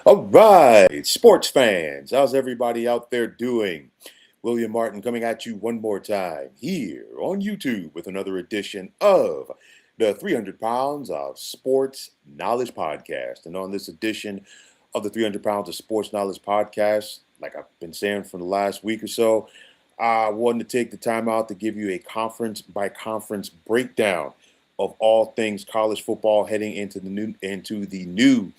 All right, sports fans, how's everybody out there doing? William Martin coming at you one more time here on YouTube with another edition of the 300 Pounds of Sports Knowledge Podcast. And on this edition of the 300 Pounds of Sports Knowledge Podcast, like I've been saying for the last week or so, I wanted to take the time out to give you a conference by conference breakdown of all things college football heading into the new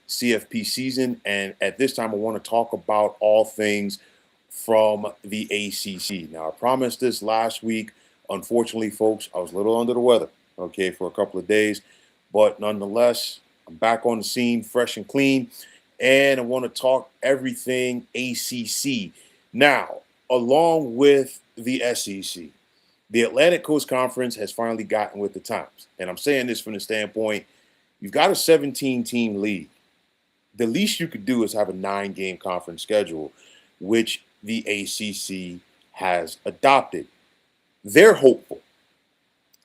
CFP season. And at this time, I want to talk about all things from the ACC. Now, I promised this last week. Unfortunately, folks, I was a little under the weather, okay, for a couple of days. But nonetheless, I'm back on the scene, fresh and clean. And I want to talk everything ACC. Now, along with the SEC, the Atlantic Coast Conference has finally gotten with the times. And I'm saying this from the standpoint you've got a 17-team league. The least you could do is have a 9-game conference schedule, which the ACC has adopted. They're hopeful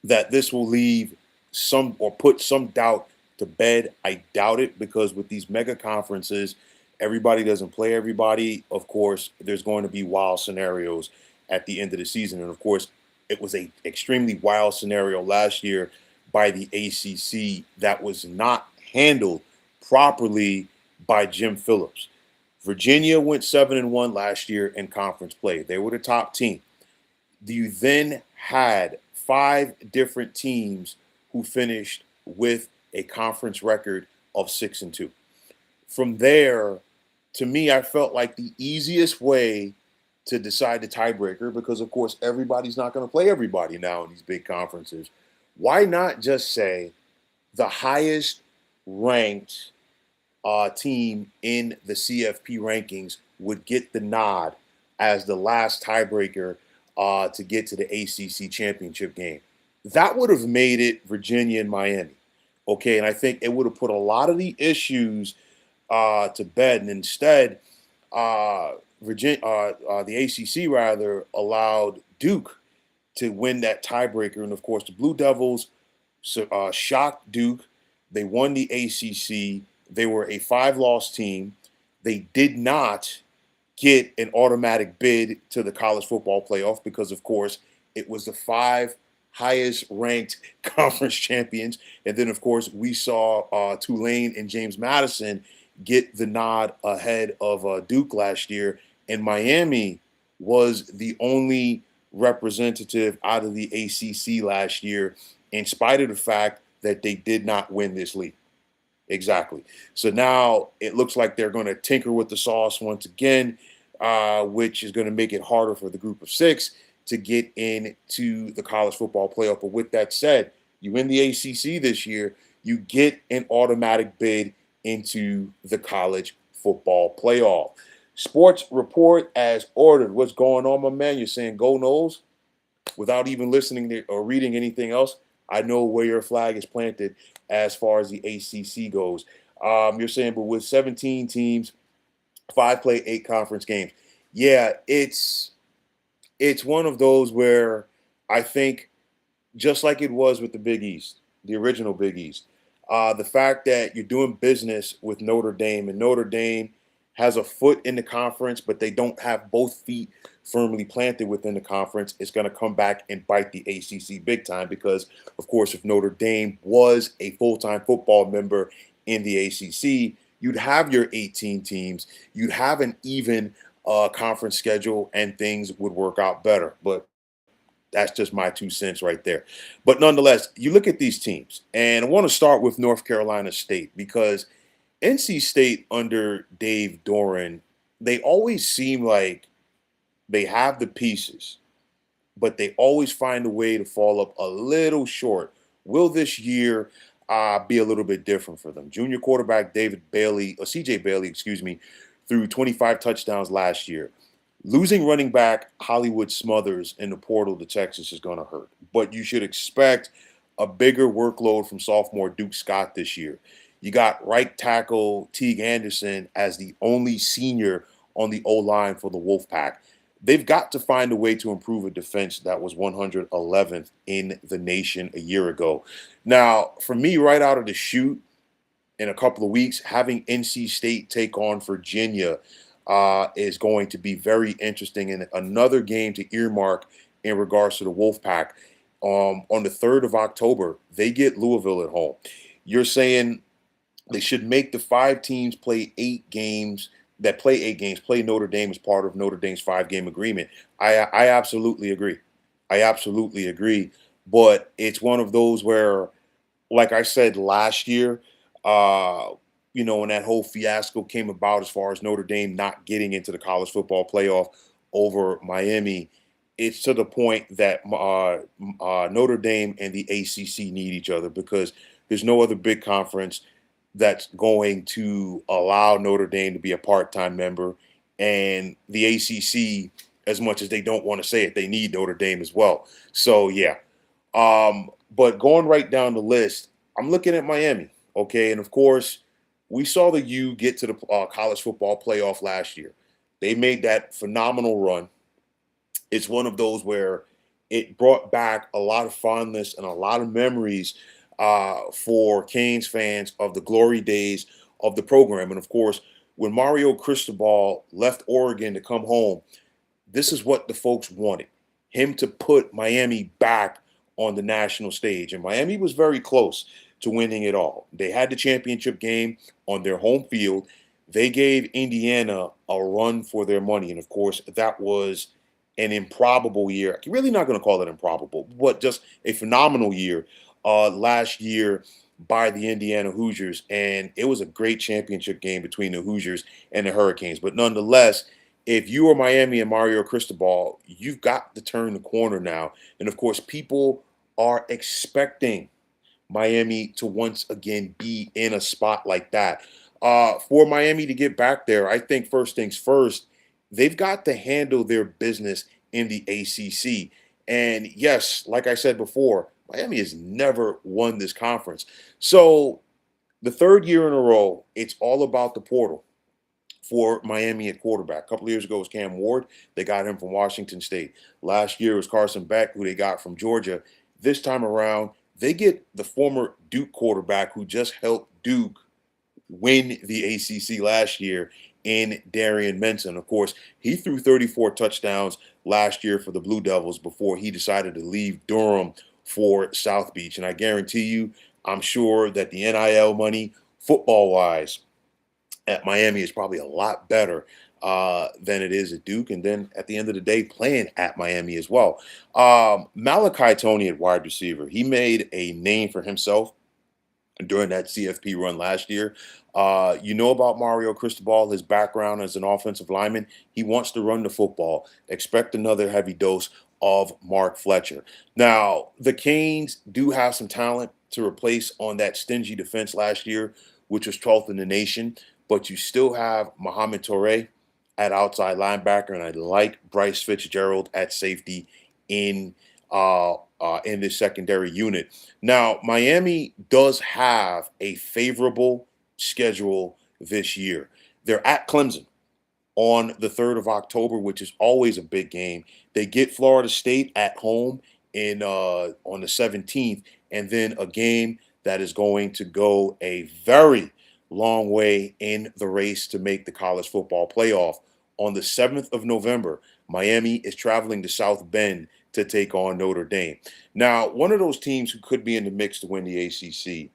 that this will leave some or put some doubt to bed. I doubt it because with these mega conferences, everybody doesn't play everybody. Of course, there's going to be wild scenarios at the end of the season. And of course, it was a extremely wild scenario last year by the ACC that was not handled properly by Jim Phillips. Virginia went 7-1 last year in conference play. They were the top team. You then had 5 different teams who finished with a conference record of 6-2. From there, to me, I felt like the easiest way to decide the tiebreaker, because of course everybody's not going to play everybody now in these big conferences. Why not just say the highest ranked team in the CFP rankings would get the nod as the last tiebreaker to get to the ACC championship game? That would have made it Virginia and Miami. Okay, and I think it would have put a lot of the issues to bed. And instead, the ACC rather allowed Duke to win that tiebreaker. And of course, the Blue Devils shocked Duke. They won the ACC. They were a 5-loss team. They did not get an automatic bid to the college football playoff because, of course, it was the 5 highest ranked conference champions. And then, of course, we saw Tulane and James Madison get the nod ahead of Duke last year. And Miami was the only representative out of the ACC last year, in spite of the fact that they did not win this league. Exactly. So now it looks like they're going to tinker with the sauce once again, which is going to make it harder for the group of 6 to get into the college football playoff. But with that said, you win the ACC this year, you get an automatic bid into the college football playoff. Sports report as ordered. What's going on, my man? You're saying go Noles without even listening to, or reading anything else. I know where your flag is planted as far as the ACC goes. You're saying, but with 17 teams, 5 play 8 conference games. Yeah, it's one of those where I think, just like it was with the Big East, the original Big East, the fact that you're doing business with Notre Dame, and Notre Dame has a foot in the conference, but they don't have both feet firmly planted within the conference, it's going to come back and bite the ACC big time because, of course, if Notre Dame was a full-time football member in the ACC, you'd have your 18 teams, you'd have an even conference schedule, and things would work out better. But that's just my 2 cents right there. But nonetheless, you look at these teams, and I want to start with North Carolina State because NC State under Dave Doran, they always seem like they have the pieces, but they always find a way to fall up a little short. Will this year be a little bit different for them? Junior quarterback CJ Bailey, threw 25 touchdowns last year. Losing running back Hollywood Smothers in the portal to Texas is going to hurt, but you should expect a bigger workload from sophomore Duke Scott this year. You got right tackle Teague Anderson as the only senior on the O-line for the Wolfpack. They've got to find a way to improve a defense that was 111th in the nation a year ago. Now, for me, right out of the chute, in a couple of weeks. Having NC State take on Virginia is going to be very interesting, and another game to earmark in regards to the Wolfpack. On the 3rd of October, they get Louisville at home. You're saying they should make the 5 teams play 8 games. That play 8 games, play Notre Dame as part of Notre Dame's 5-game agreement. I absolutely agree. I absolutely agree. But it's one of those where, like I said last year, uh, when that whole fiasco came about as far as Notre Dame not getting into the college football playoff over Miami, it's to the point that Notre Dame and the ACC need each other, because there's no other big conference that's going to allow Notre Dame to be a part-time member. And the ACC, as much as they don't want to say it, they need Notre Dame as well. So yeah. But going right down the list, I'm looking at Miami. Okay, and of course, we saw the U get to the college football playoff last year. They made that phenomenal run. It's one of those where it brought back a lot of fondness and a lot of memories for Canes fans of the glory days of the program. And of course, when Mario Cristobal left Oregon to come home, this is what the folks wanted: him to put Miami back on the national stage. And Miami was very close to winning it all. They had the championship game on their home field. They gave Indiana a run for their money. And of course, that was an improbable year. I'm really not going to call it improbable, but just a phenomenal year last year by the Indiana Hoosiers. And it was a great championship game between the Hoosiers and the Hurricanes. But nonetheless, if you are Miami and Mario Cristobal, you've got to turn the corner now. And of course, people are expecting Miami to once again be in a spot like that. For Miami to get back there, I think first things first, they've got to handle their business in the ACC. And yes, like I said before, Miami has never won this conference. So the 3rd year in a row, it's all about the portal for Miami at quarterback. A couple of years ago was Cam Ward. They got him from Washington State. Last year was Carson Beck, who they got from Georgia. This time around, they get the former Duke quarterback who just helped Duke win the ACC last year in Darian Menson. Of course, he threw 34 touchdowns last year for the Blue Devils before he decided to leave Durham for South Beach. And I guarantee you, I'm sure that the NIL money, football-wise, at Miami is probably a lot better than it is at Duke. And then at the end of the day, playing at Miami as well. Malachi Tony at wide receiver, he made a name for himself during that CFP run last year. You know about Mario Cristobal, his background as an offensive lineman. He wants to run the football. Expect another heavy dose of Mark Fletcher. Now, the Canes do have some talent to replace on that stingy defense last year, which was 12th in the nation. But you still have Mohamed Toure at outside linebacker, and I like Bryce Fitzgerald at safety in this secondary unit. Now, Miami does have a favorable schedule this year. They're at Clemson on the 3rd of October, which is always a big game. They get Florida State at home on the 17th, and then a game that is going to go a very long way in the race to make the college football playoff. On the 7th of November, Miami is traveling to South Bend to take on Notre Dame. Now, one of those teams who could be in the mix to win the ACC,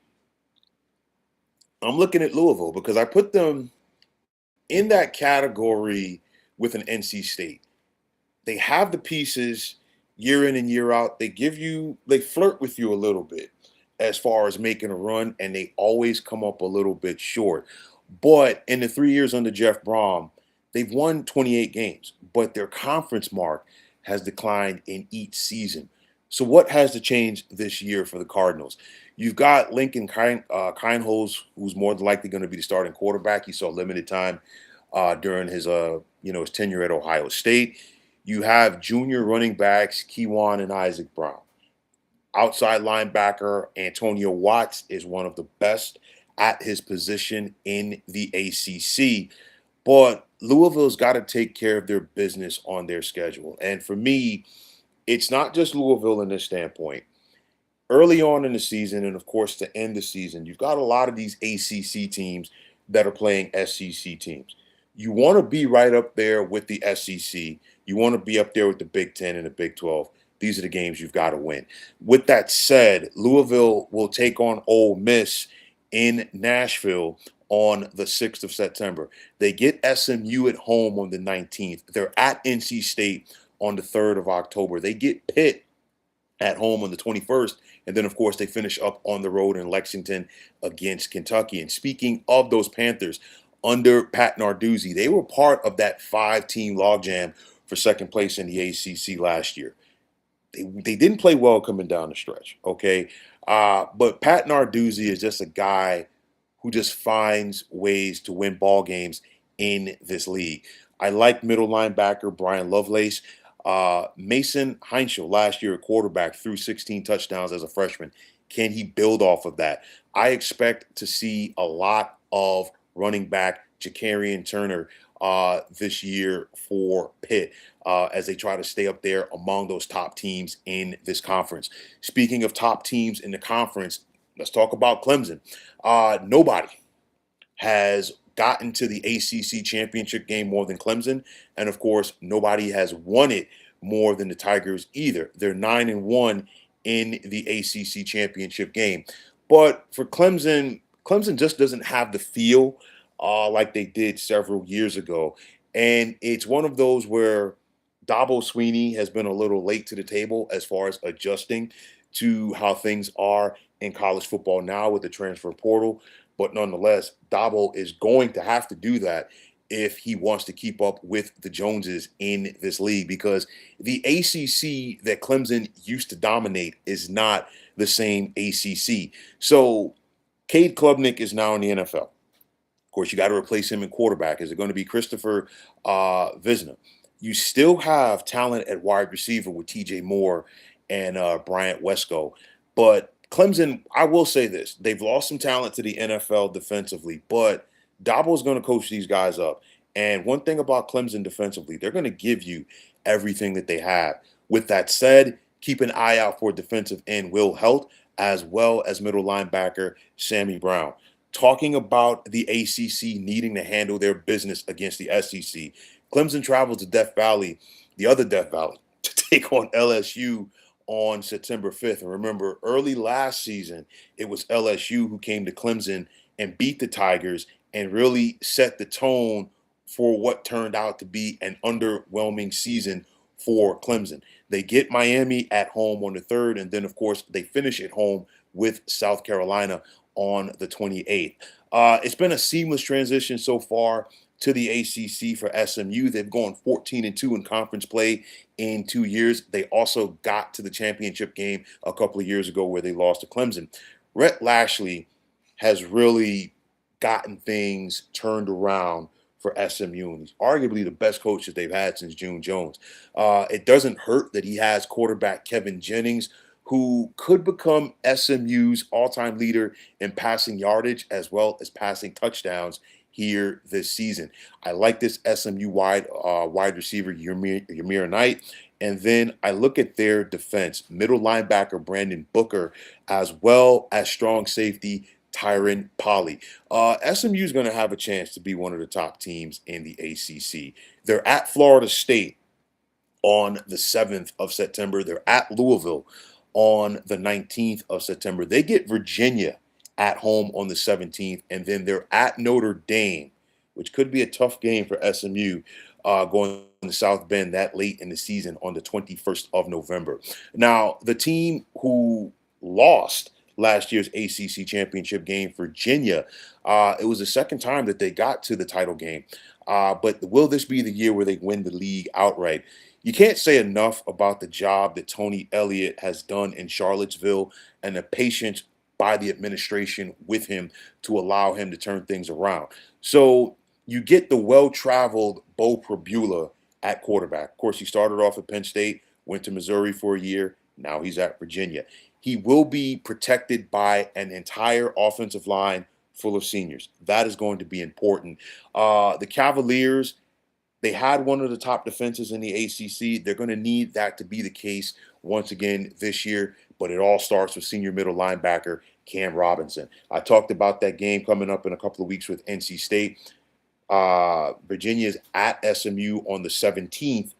I'm looking at Louisville, because I put them in that category with an NC State. They have the pieces year in and year out. They flirt with you a little bit as far as making a run, and they always come up a little bit short. But in the 3 years under Jeff Brom, they've won 28 games, but their conference mark has declined in each season. So what has to change this year for the Cardinals? You've got Lincoln Kienholz, who's more than likely going to be the starting quarterback. He saw limited time during his his tenure at Ohio State. You have junior running backs Kewan and Isaac Brown. Outside linebacker Antonio Watts is one of the best at his position in the ACC. But Louisville's got to take care of their business on their schedule. And for me, it's not just Louisville in this standpoint. early on in the season, and of course to end the season, you've got a lot of these ACC teams that are playing SEC teams. You want to be right up there with the SEC. You want to be up there with the Big Ten and the Big 12. These are the games you've got to win. With that said, Louisville will take on Ole Miss in Nashville on the 6th of September. They get SMU at home on the 19th. They're at NC State on the 3rd of October. They get Pitt at home on the 21st. And then, of course, they finish up on the road in Lexington against Kentucky. And speaking of those Panthers, under Pat Narduzzi, they were part of that 5-team logjam for second place in the ACC last year. They didn't play well coming down the stretch, okay? But Pat Narduzzi is just a guy who just finds ways to win ball games in this league. I like middle linebacker Brian Lovelace. Mason Heinschel last year at quarterback threw 16 touchdowns as a freshman. Can he build off of that? I expect to see a lot of running back Jacarian Turner this year for Pitt as they try to stay up there among those top teams in this conference. Speaking of top teams in the conference, let's talk about Clemson. Nobody has gotten to the ACC championship game more than Clemson. And of course, nobody has won it more than the Tigers either. They're 9-1 in the ACC championship game. But for Clemson, Clemson just doesn't have the feel like they did several years ago. And it's one of those where Dabo Sweeney has been a little late to the table as far as adjusting to how things are in college football now with the transfer portal. But nonetheless, Dabo is going to have to do that if he wants to keep up with the Joneses in this league, because the ACC that Clemson used to dominate is not the same ACC. So Cade Klubnik is now in the NFL. Of course, you got to replace him in quarterback. Is it going to be Christopher Visna? You still have talent at wide receiver with TJ Moore and Bryant Wesco. But Clemson, I will say this, they've lost some talent to the NFL defensively, but Dabo's going to coach these guys up. And one thing about Clemson defensively, they're going to give you everything that they have. With that said, keep an eye out for defensive end Will Helt, as well as middle linebacker Sammy Brown. Talking about the ACC needing to handle their business against the SEC, Clemson travels to Death Valley, the other Death Valley, to take on LSU on September 5th. And remember, early last season, it was LSU who came to Clemson and beat the Tigers and really set the tone for what turned out to be an underwhelming season for Clemson. They get Miami at home on the 3rd, and then, of course, they finish at home with South Carolina on the 28th. It's been a seamless transition so far to the ACC for SMU. They've gone 14-2 in conference play in 2 years. They also got to the championship game a couple of years ago where they lost to Clemson. Rhett Lashley has really gotten things turned around for SMU, and he's arguably the best coach that they've had since June Jones. It doesn't hurt that he has quarterback Kevin Jennings, who could become SMU's all-time leader in passing yardage as well as passing touchdowns here this season. I like this SMU wide receiver Ymir Knight. And then I look at their defense, middle linebacker Brandon Booker, as well as strong safety Tyron Polley. SMU is going to have a chance to be one of the top teams in the ACC. They're at Florida State on the 7th of September. They're at Louisville on the 19th of September. They get Virginia at home on the 17th, and then they're at Notre Dame, which could be a tough game for SMU going to South Bend that late in the season on the 21st of November. Now, the team who lost last year's ACC championship game, Virginia, it was the second time that they got to the title game. But will this be the year where they win the league outright? You can't say enough about the job that Tony Elliott has done in Charlottesville and the patience by the administration with him to allow him to turn things around. So you get the well-traveled Bo Prabula at quarterback. Of course, he started off at Penn State, went to Missouri for a year. Now he's at Virginia. He will be protected by an entire offensive line full of seniors. That is going to be important. The Cavaliers, they had one of the top defenses in the ACC. They're going to need that to be the case once again this year. but it all starts with senior middle linebacker Cam Robinson. I talked about that game coming up in a couple of weeks with NC State. Virginia is at SMU on the 17th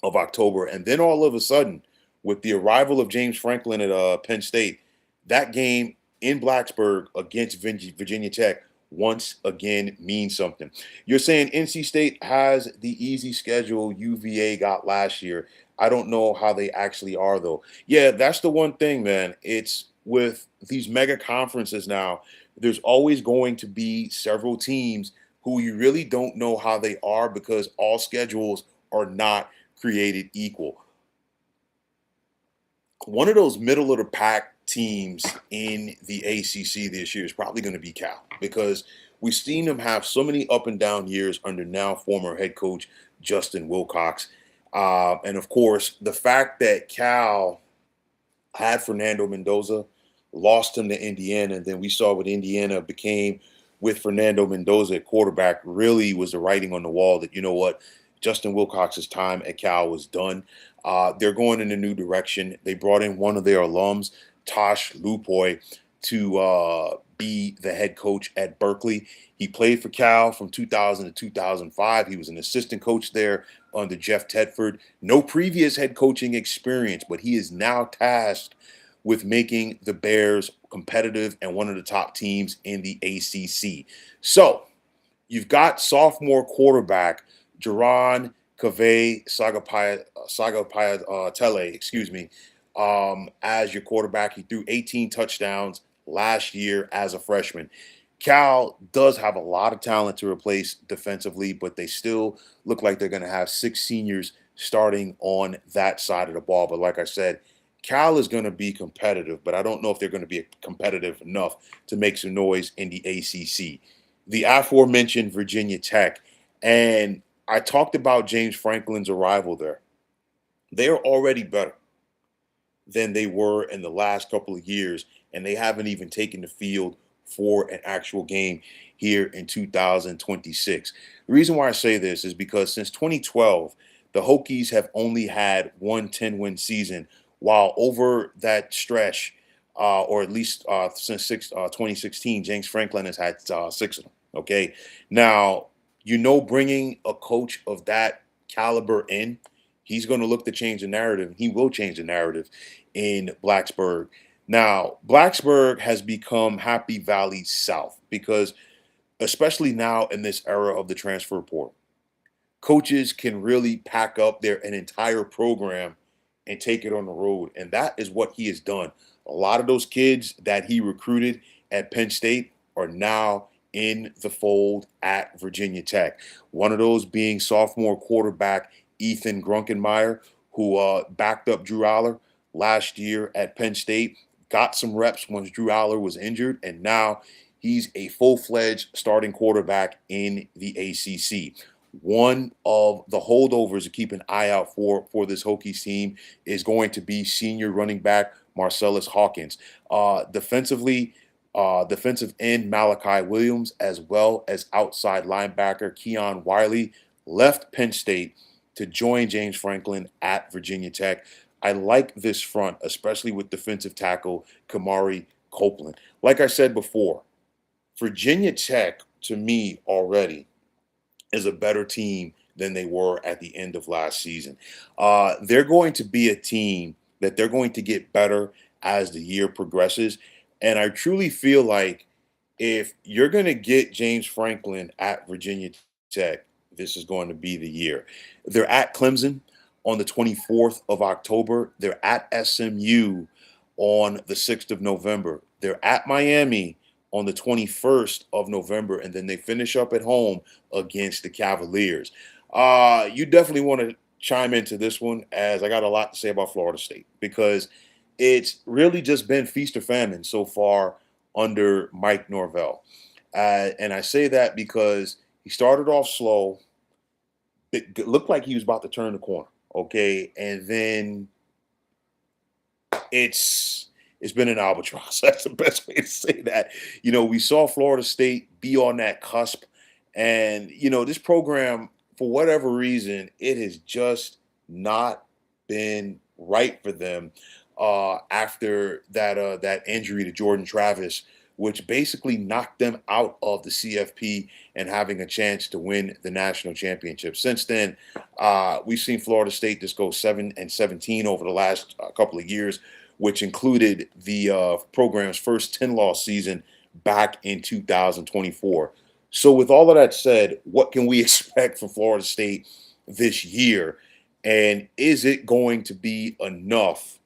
of October. And then all of a sudden, with the arrival of James Franklin at Penn State, that game in Blacksburg against Virginia Tech once again means something. You're saying NC State has the easy schedule UVA got last year. I don't know how they actually are, though. Yeah, that's the one thing, man. It's with these mega conferences now, there's always going to be several teams who you really don't know how they are because all schedules are not created equal. One of those middle of the pack teams in the ACC this year is probably going to be Cal because we've seen them have so many up and down years under now former head coach Justin Wilcox. And of course, the fact that Cal had Fernando Mendoza, lost him to Indiana, and then we saw what Indiana became with Fernando Mendoza at quarterback really was the writing on the wall that, you know what, Justin Wilcox's time at Cal was done. They're going in a new direction. They brought in one of their alums, Tosh Lupoy, to be the head coach at Berkeley. He played for Cal from 2000 to 2005. He was an assistant coach there under Jeff Tedford. No previous head coaching experience, but he is now tasked with making the Bears competitive and one of the top teams in the ACC. So you've got sophomore quarterback Jaron Cave Sagapatele, as your quarterback. He threw 18 touchdowns last year as a freshman. Cal does have a lot of talent to replace defensively, but they still look like they're going to have 6 seniors starting on that side of the ball. But like I said, Cal is going to be competitive, but I don't know if they're going to be competitive enough to make some noise in the ACC. The aforementioned Virginia Tech, and I talked about James Franklin's arrival there. They're already better than they were in the last couple of years, and they haven't even taken the field for an actual game here in 2026. The reason why I say this is because since 2012, the Hokies have only had one 10-win season, while over that stretch, or at least since 2016, James Franklin has had 6 of them. Okay, now bringing a coach of that caliber in, he's going to look to change the narrative. He will change the narrative in Blacksburg. Now, Blacksburg has become Happy Valley South because, especially now in this era of the transfer portal, coaches can really pack up an entire program and take it on the road. And that is what he has done. A lot of those kids that he recruited at Penn State are now in the fold at Virginia Tech. One of those being sophomore quarterback Ethan Grunkenmeyer, who backed up Drew Aller last year at Penn State, got some reps once Drew Aller was injured, and now he's a full-fledged starting quarterback in the ACC. One of the holdovers to keep an eye out for this Hokies team is going to be senior running back Marcellus Hawkins. Defensive end Malachi Williams, as well as outside linebacker Keon Wiley, left Penn State to join James Franklin at Virginia Tech. I like this front, especially with defensive tackle Kamari Copeland. Like I said before, Virginia Tech, to me, already is a better team than they were at the end of last season. They're going to be a team that they're going to get better as the year progresses. And I truly feel like if you're going to get James Franklin at Virginia Tech, this is going to be the year. They're at Clemson on the 24th of October. They're at SMU on the 6th of November. They're at Miami on the 21st of November, and then they finish up at home against the Cavaliers. You definitely want to chime into this one, as I got a lot to say about Florida State, because it's really just been feast or famine so far under Mike Norvell. And I say that because he started off slow. It looked like he was about to turn the corner, okay? And then it's been an albatross. That's the best way to say that. We saw Florida State be on that cusp. And, this program, for whatever reason, it has just not been right for them. after that injury to Jordan Travis, which basically knocked them out of the CFP and having a chance to win the national championship. Since then, we've seen Florida State just go 7-17 over the last couple of years, which included the program's first 10-loss season back in 2024. So, with all of that said, what can we expect from Florida State this year? And is it going to be enough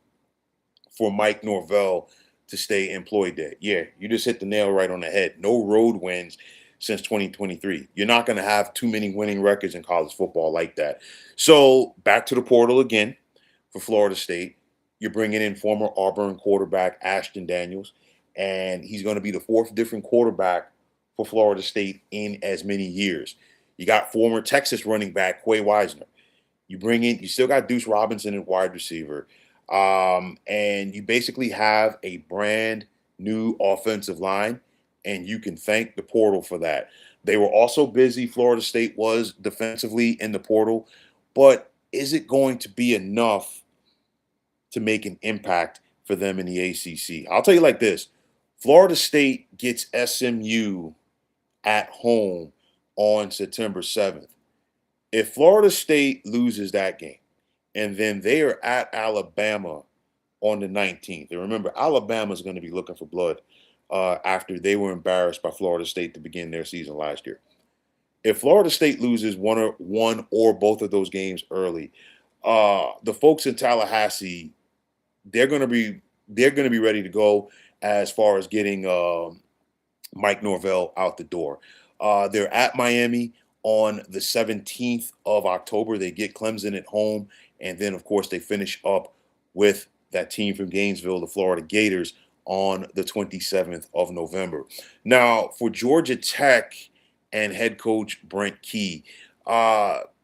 for Mike Norvell to stay employed there? Yeah, you just hit the nail right on the head. No road wins since 2023. You're not going to have too many winning records in college football like that. So, back to the portal again for Florida State. You're bringing in former Auburn quarterback Ashton Daniels, and he's going to be the fourth different quarterback for Florida State in as many years. You got former Texas running back Quay Wisner. You still got Deuce Robinson at wide receiver. And you basically have a brand new offensive line, and you can thank the portal for that. They were also busy, Florida State was defensively in the portal, but is it going to be enough to make an impact for them in the ACC? I'll tell you like this: Florida State gets SMU at home on September 7th. If Florida State loses that game, and then they are at Alabama on the 19th. And remember, Alabama is going to be looking for blood after they were embarrassed by Florida State to begin their season last year. If Florida State loses one or both of those games early, the folks in Tallahassee, they're going to be ready to go as far as getting Mike Norvell out the door. They're at Miami on the 17th of October. They get Clemson at home. And then, of course, they finish up with that team from Gainesville, the Florida Gators, on the 27th of November. Now, for Georgia Tech and head coach Brent Key,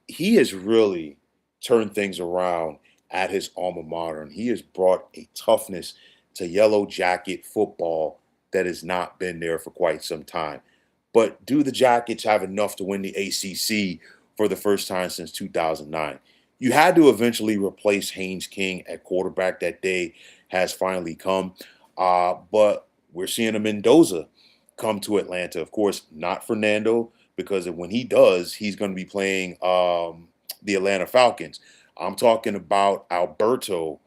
he has really turned things around at his alma mater. And he has brought a toughness to Yellow Jacket football that has not been there for quite some time. But do the Jackets have enough to win the ACC for the first time since 2009? You had to eventually replace Haynes King at quarterback. That day has finally come. But we're seeing a Mendoza come to Atlanta. Of course, not Fernando, because when he does, he's going to be playing the Atlanta Falcons. I'm talking about Alberto,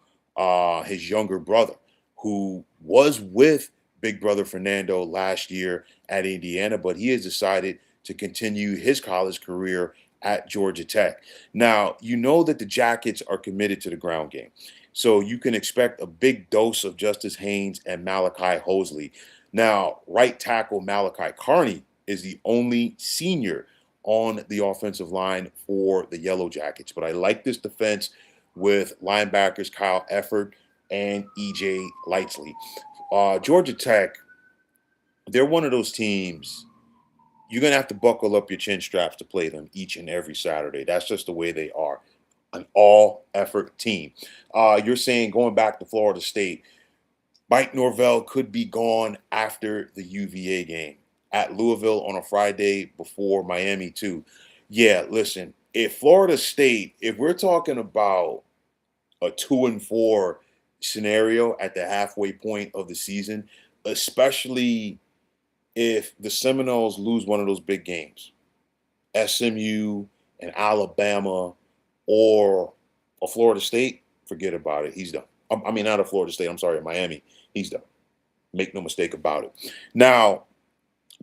his younger brother, who was with big brother Fernando last year at Indiana, but he has decided to continue his college career at Georgia Tech. Now, you know that the Jackets are committed to the ground game. So you can expect a big dose of Justice Haynes and Malachi Hosley. Now, right tackle Malachi Carney is the only senior on the offensive line for the Yellow Jackets. But I like this defense with linebackers Kyle Efford and E.J. Lightsley. Georgia Tech, they're one of those teams you're going to have to buckle up your chin straps to play them each and every Saturday. That's just the way they are. An all-effort team. You're saying going back to Florida State, Mike Norvell could be gone after the UVA game at Louisville on a Friday before Miami too. Yeah, listen, if we're talking about a 2-4 scenario at the halfway point of the season, especially if the Seminoles lose one of those big games, SMU and Alabama or a Florida State, forget about it. He's done. I mean, not a Florida State. I'm sorry, Miami. He's done. Make no mistake about it. Now,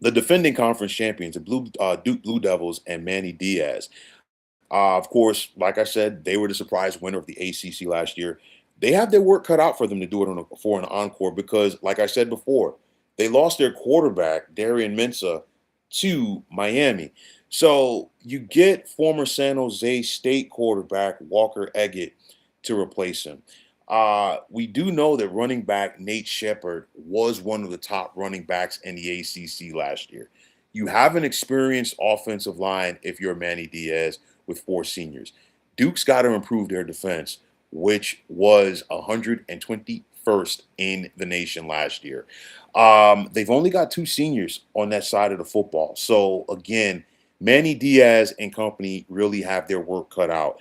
the defending conference champions, the Duke Blue Devils and Manny Diaz. Of course, like I said, they were the surprise winner of the ACC last year. They have their work cut out for them to do it for an encore because, like I said before, they lost their quarterback, Darian Mensah, to Miami. So you get former San Jose State quarterback Walker Eggett to replace him. We do know that running back Nate Shepard was one of the top running backs in the ACC last year. You have an experienced offensive line if you're Manny Diaz with 4 seniors. Duke's got to improve their defense, which was 121st in the nation last year. They've only got 2 seniors on that side of the football. So, again, Manny Diaz and company really have their work cut out.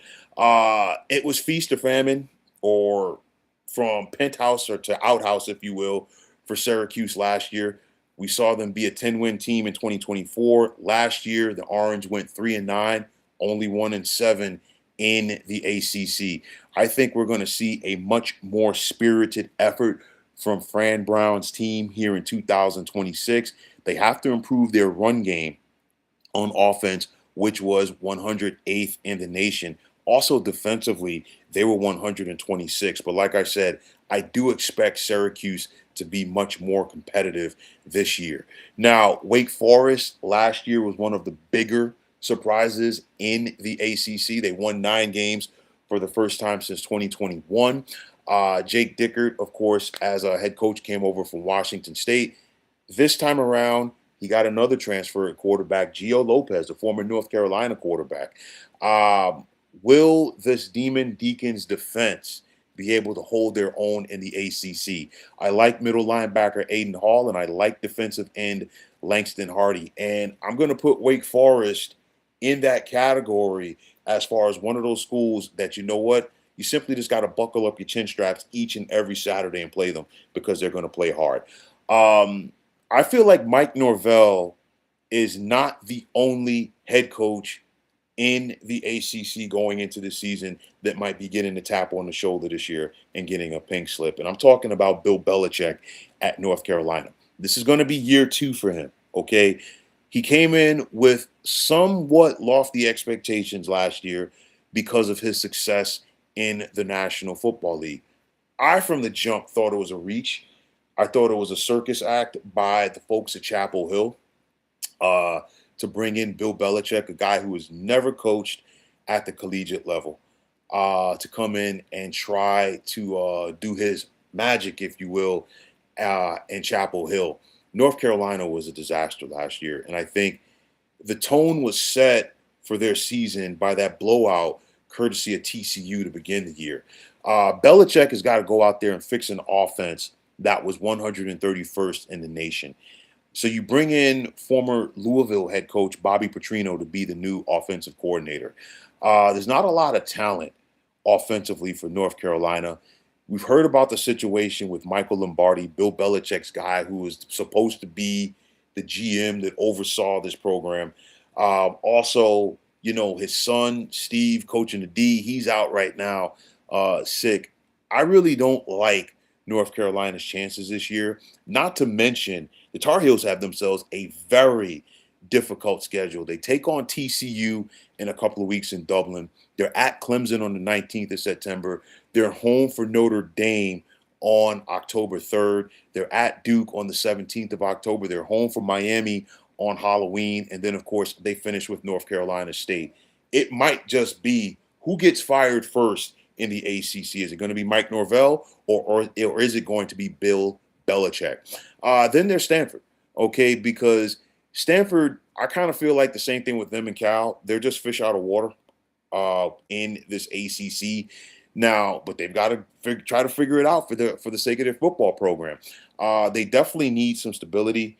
It was feast or famine or from penthouse or to outhouse, if you will, for Syracuse last year. We saw them be a 10-win team in 2024. Last year, the Orange went 3-9, only 1-7 in the ACC. I think we're going to see a much more spirited effort from Fran Brown's team here in 2026. They have to improve their run game on offense, which was 108th in the nation. Also, defensively, they were 126. But like I said, I do expect Syracuse to be much more competitive this year. Now, Wake Forest last year was one of the bigger surprises in the ACC. They won 9 games for the first time since 2021. Jake Dickert, of course, as a head coach, came over from Washington State. This time around, he got another transfer at quarterback, Gio Lopez, the former North Carolina quarterback. Will this Demon Deacons defense be able to hold their own in the ACC? I like middle linebacker Aiden Hall, and I like defensive end Langston Hardy. And I'm going to put Wake Forest in that category as far as one of those schools that, you know what, you simply just got to buckle up your chin straps each and every Saturday and play them because they're going to play hard. I feel like Mike Norvell is not the only head coach in the ACC going into the season that might be getting a tap on the shoulder this year and getting a pink slip. And I'm talking about Bill Belichick at North Carolina. This is going to be year 2 for him, okay? He came in with somewhat lofty expectations last year because of his success in the National Football League. I, from the jump, thought it was a reach. I thought it was a circus act by the folks at Chapel Hill to bring in Bill Belichick, a guy who has never coached at the collegiate level, to come in and try to do his magic, if you will, in Chapel Hill. North Carolina was a disaster last year, and I think the tone was set for their season by that blowout courtesy of TCU to begin the year. Belichick has got to go out there and fix an offense that was 131st in the nation. So you bring in former Louisville head coach Bobby Petrino to be the new offensive coordinator. There's not a lot of talent offensively for North Carolina. We've heard about the situation with Michael Lombardi, Bill Belichick's guy, who was supposed to be the GM that oversaw this program. Also, you know, his son, Steve, coaching the D, he's out right now, sick. I really don't like North Carolina's chances this year. Not to mention, the Tar Heels have themselves a very difficult schedule. They take on TCU in a couple of weeks in Dublin. They're at Clemson on the 19th of September. They're home for Notre Dame on October 3rd. They're at Duke on the 17th of October. They're home for Miami on Halloween. And then, of course, they finish with North Carolina State. It might just be who gets fired first in the ACC. Is it going to be Mike Norvell or is it going to be Bill Belichick? Then there's Stanford, okay, because Stanford, I kind of feel like the same thing with them and Cal. They're just fish out of water in this ACC now, but they've got to try to figure it out for the sake of their football program. They definitely need some stability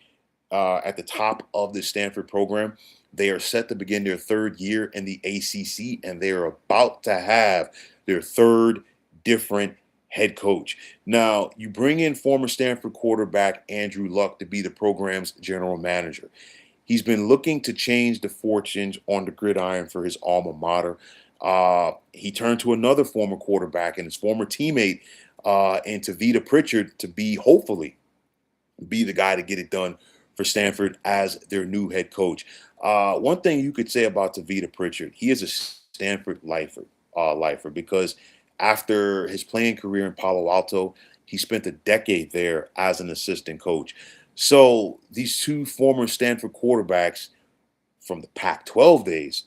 at the top of this Stanford program. They are set to begin their 3rd year in the ACC, and they are about to have their 3rd different head coach. Now, you bring in former Stanford quarterback Andrew Luck to be the program's general manager. He's been looking to change the fortunes on the gridiron for his alma mater. He turned to another former quarterback and his former teammate in Tavita Pritchard to hopefully be the guy to get it done for Stanford as their new head coach. One thing you could say about Tavita Pritchard, he is a Stanford lifer because after his playing career in Palo Alto, he spent a decade there as an assistant coach. So these two former Stanford quarterbacks from the Pac-12 days,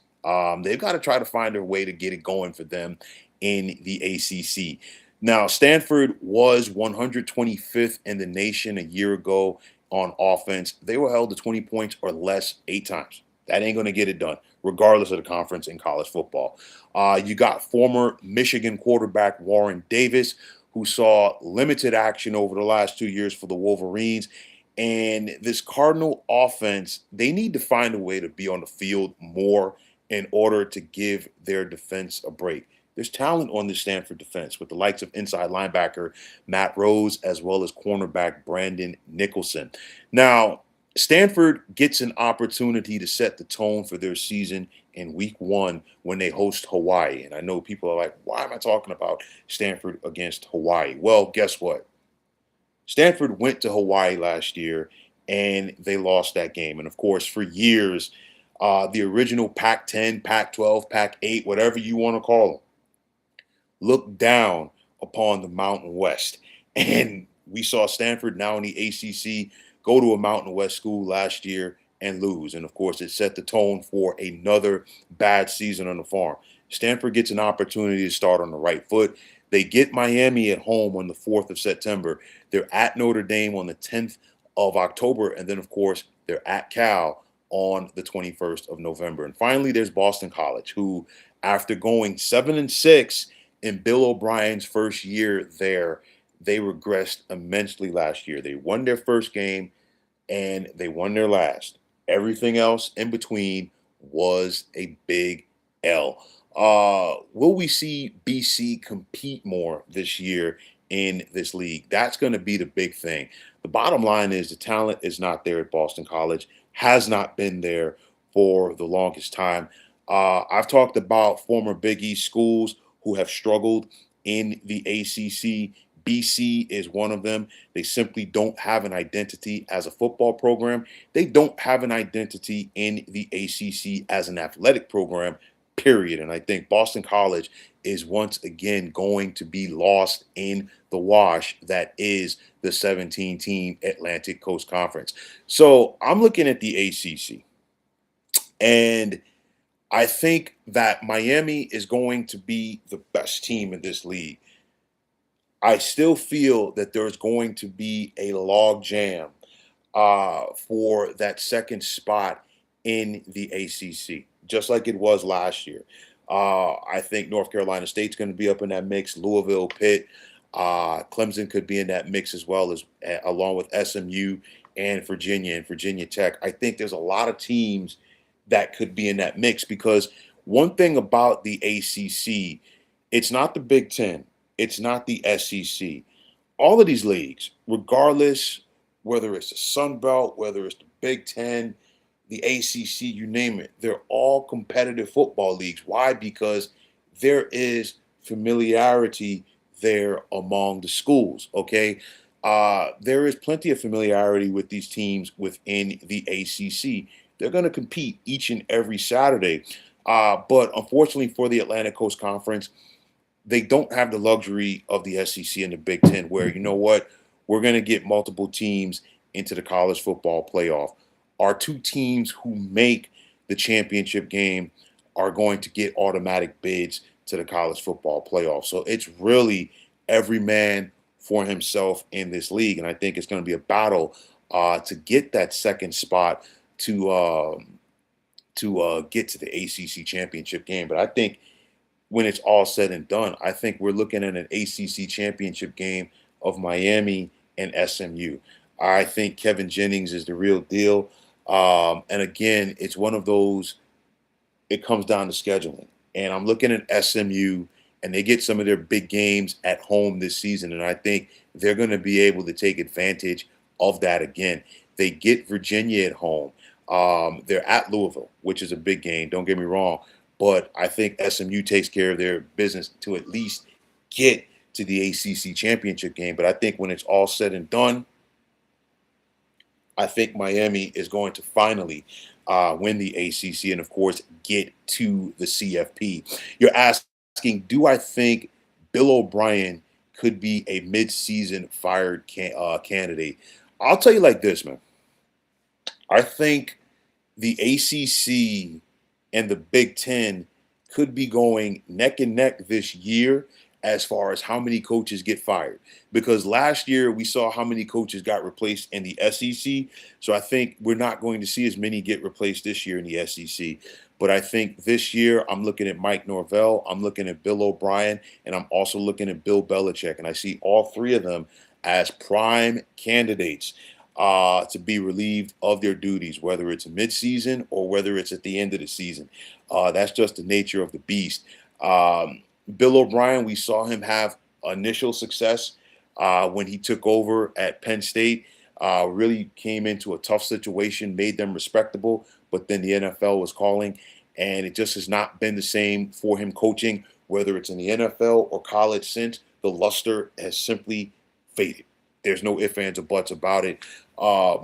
they've got to try to find their way to get it going for them in the ACC. Now, Stanford was 125th in the nation a year ago on offense. They were held to 20 points or less 8 times. That ain't going to get it done, regardless of the conference in college football. You got former Michigan quarterback Warren Davis, who saw limited action over the last 2 years for the Wolverines. And this Cardinal offense, they need to find a way to be on the field more in order to give their defense a break. there's talent on the Stanford defense with the likes of inside linebacker Matt Rose as well as cornerback Brandon Nicholson. Now, Stanford gets an opportunity to set the tone for their season in week 1 when they host Hawaii. And I know people are like, why am I talking about Stanford against Hawaii? Well, guess what? Stanford went to Hawaii last year and they lost that game. And of course, for years, the original Pac 10, Pac 12, Pac 8, whatever you want to call them, looked down upon the Mountain West. And we saw Stanford, now in the ACC, go to a Mountain West school last year and lose. And of course, it set the tone for another bad season on the farm. Stanford gets an opportunity to start on the right foot. They get Miami at home on the 4th of September. They're at Notre Dame on the 10th of October. And then, of course, they're at Cal on the 21st of November. And finally, there's Boston College, who, after going 7-6 in Bill O'Brien's first year there, they regressed immensely last year. They won their first game and they won their last. Everything else in between was a big L. Will we see BC compete more this year in this league? That's going to be the big thing. The bottom line is the talent is not there at Boston College, has not been there for the longest time. I've talked about former Big East schools who have struggled in the ACC. BC is one of them. They simply don't have an identity as a football program. They don't have an identity in the ACC as an athletic program, period. And I think Boston College is once again going to be lost in the wash that is the 17-team Atlantic Coast Conference. So I'm looking at the ACC, and I think that Miami is going to be the best team in this league. I still feel that there's going to be a log jam for that second spot in the ACC, just like it was last year. I think North Carolina State's going to be up in that mix. Louisville, Pitt, Clemson could be in that mix as well, as along with SMU and Virginia Tech. I think there's a lot of teams that could be in that mix because one thing about the ACC, it's not the Big Ten. It's not the SEC. All of these leagues, regardless whether it's the Sun Belt, whether it's the Big Ten, the ACC, you name it, they're all competitive football leagues. Why? Because there is familiarity there among the schools, okay? There is plenty of familiarity with these teams within the ACC. They're going to compete each and every Saturday. But unfortunately for the Atlantic Coast Conference, they don't have the luxury of the SEC and the Big Ten where, you know what, we're going to get multiple teams into the college football playoff. Our two teams who make the championship game are going to get automatic bids to the college football playoff. So it's really every man for himself in this league. And I think it's going to be a battle to get that second spot to get to the ACC championship game. But I think when it's all said and done, I think we're looking at an ACC championship game of Miami and SMU. I think Kevin Jennings is the real deal. And again, it's one of those, it comes down to scheduling. And I'm looking at SMU, and they get some of their big games at home this season. And I think they're going to be able to take advantage of that again. They get Virginia at home. They're at Louisville, which is a big game. Don't get me wrong. But I think SMU takes care of their business to at least get to the ACC championship game. But I think when it's all said and done, I think Miami is going to finally win the ACC and, of course, get to the CFP. You're asking, do I think Bill O'Brien could be a midseason fired candidate? I'll tell you like this, man. I think the ACC and the Big Ten could be going neck and neck this year as far as how many coaches get fired. Because last year we saw how many coaches got replaced in the SEC. So I think we're not going to see as many get replaced this year in the SEC. But I think this year I'm looking at Mike Norvell, I'm looking at Bill O'Brien, and I'm also looking at Bill Belichick. And I see all three of them as prime candidates to be relieved of their duties, whether it's midseason or whether it's at the end of the season. That's just the nature of the beast. Bill O'Brien, we saw him have initial success when he took over at Penn State. Really came into a tough situation, made them respectable, but then the NFL was calling, and it just has not been the same for him coaching, whether it's in the NFL or college since. The luster has simply faded. There's no ifs, ands, or buts about it.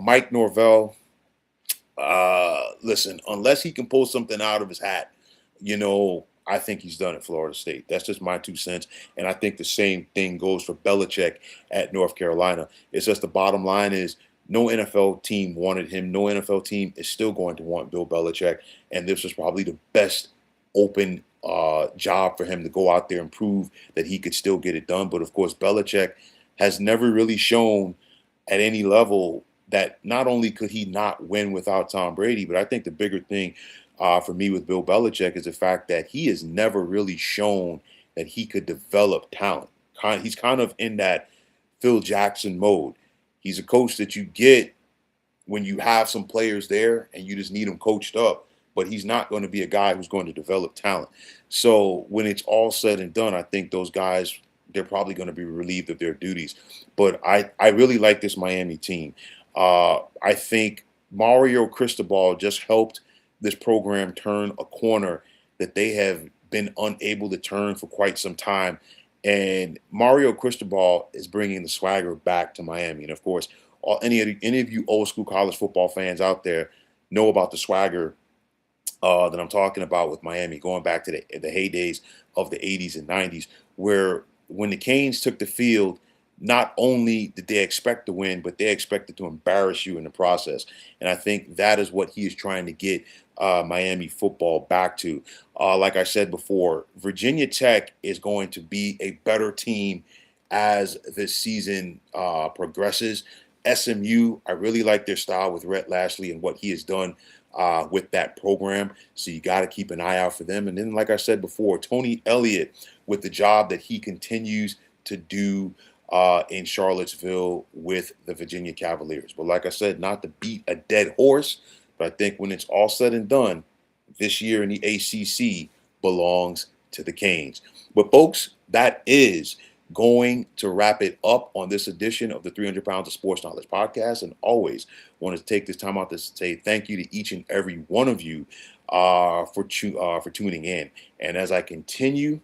Mike Norvell, listen, unless he can pull something out of his hat, I think he's done at Florida State. That's just my 2 cents. And I think the same thing goes for Belichick at North Carolina. It's just the bottom line is no NFL team wanted him. No NFL team is still going to want Bill Belichick. And this was probably the best open job for him to go out there and prove that he could still get it done. But of course, Belichick has never really shown at any level that not only could he not win without Tom Brady, but I think the bigger thing for me with Bill Belichick is the fact that he has never really shown that he could develop talent. He's kind of in that Phil Jackson mode. He's a coach that you get when you have some players there and you just need them coached up, but he's not going to be a guy who's going to develop talent. So when it's all said and done, I think those guys, they're probably going to be relieved of their duties. But I really like this Miami team. I think Mario Cristobal just helped this program turn a corner that they have been unable to turn for quite some time. And Mario Cristobal is bringing the swagger back to Miami. And of course, any of you old school college football fans out there know about the swagger that I'm talking about with Miami, going back to the heydays of the 80s and 90s, where when the Canes took the field, not only did they expect to win, but they expected to embarrass you in the process. And I think that is what he is trying to get Miami football back to. Like I said before, Virginia Tech is going to be a better team as this season progresses. SMU, I really like their style with Rhett Lashlee and what he has done with that program. So you got to keep an eye out for them. And then, like I said before, Tony Elliott with the job that he continues to do in Charlottesville with the Virginia Cavaliers. But like I said, not to beat a dead horse, but I think when it's all said and done, this year in the ACC belongs to the Canes. But folks, that is going to wrap it up on this edition of the 300 Pounds of Sports Knowledge podcast. And always want to take this time out to say thank you to each and every one of you for tuning in. And as I continue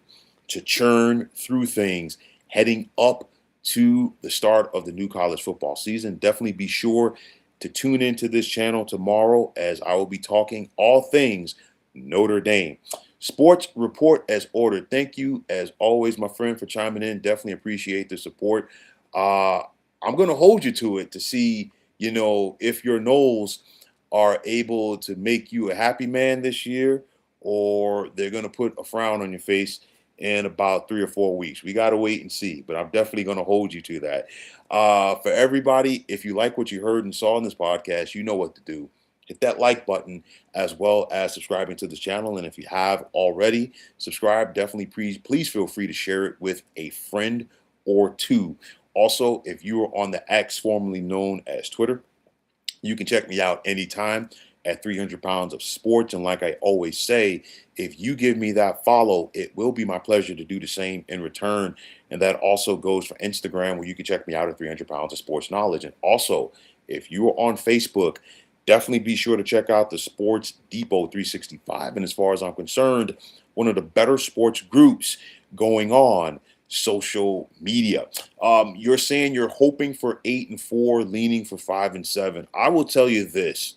to churn through things heading up to the start of the new college football season, definitely be sure to tune into this channel tomorrow as I will be talking all things Notre Dame. Sports report as ordered. Thank you, as always, my friend, for chiming in. Definitely appreciate the support. I'm going to hold you to it to see, if your Noles are able to make you a happy man this year, or they're going to put a frown on your face in about 3 or 4 weeks. We got to wait and see, but I'm definitely going to hold you to that. For everybody, if you like what you heard and saw in this podcast, you know what to do. Hit that like button as well as subscribing to this channel. And if you have already subscribed, definitely please feel free to share it with a friend or two. Also, if you are on the X, formerly known as Twitter, you can check me out anytime at 300 Pounds of Sports. And like I always say, if you give me that follow, it will be my pleasure to do the same in return. And that also goes for Instagram, where you can check me out at 300 Pounds of Sports Knowledge. And also, if you are on Facebook, definitely be sure to check out the Sports Depot 365. And as far as I'm concerned, one of the better sports groups going on social media. You're saying you're hoping for 8-4, leaning for 5-7. I will tell you this.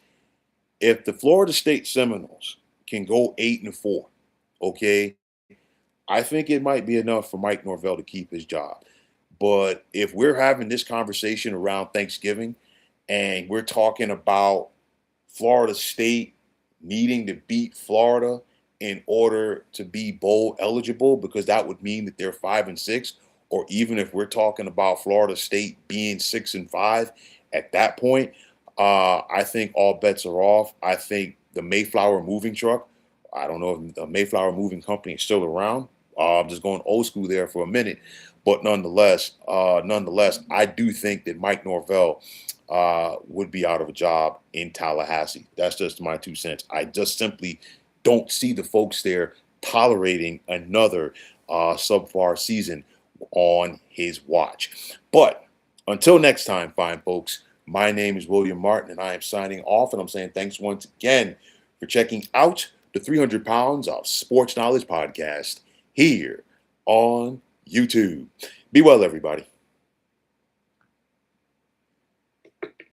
If the Florida State Seminoles can go 8-4, okay, I think it might be enough for Mike Norvell to keep his job. But if we're having this conversation around Thanksgiving and we're talking about Florida State needing to beat Florida in order to be bowl eligible, because that would mean that they're 5-6, or even if we're talking about Florida State being 6-5 at that point, I think all bets are off. I think the Mayflower moving truck, I don't know if the Mayflower moving company is still around. I'm just going old school there for a minute. But nonetheless, I do think that Mike Norvell would be out of a job in Tallahassee. That's just my 2 cents. I just simply don't see the folks there tolerating another subpar season on his watch. But until next time, fine folks, my name is William Martin, and I am signing off. And I'm saying thanks once again for checking out the 300 Pounds of Sports Knowledge podcast here on YouTube. Be well, everybody.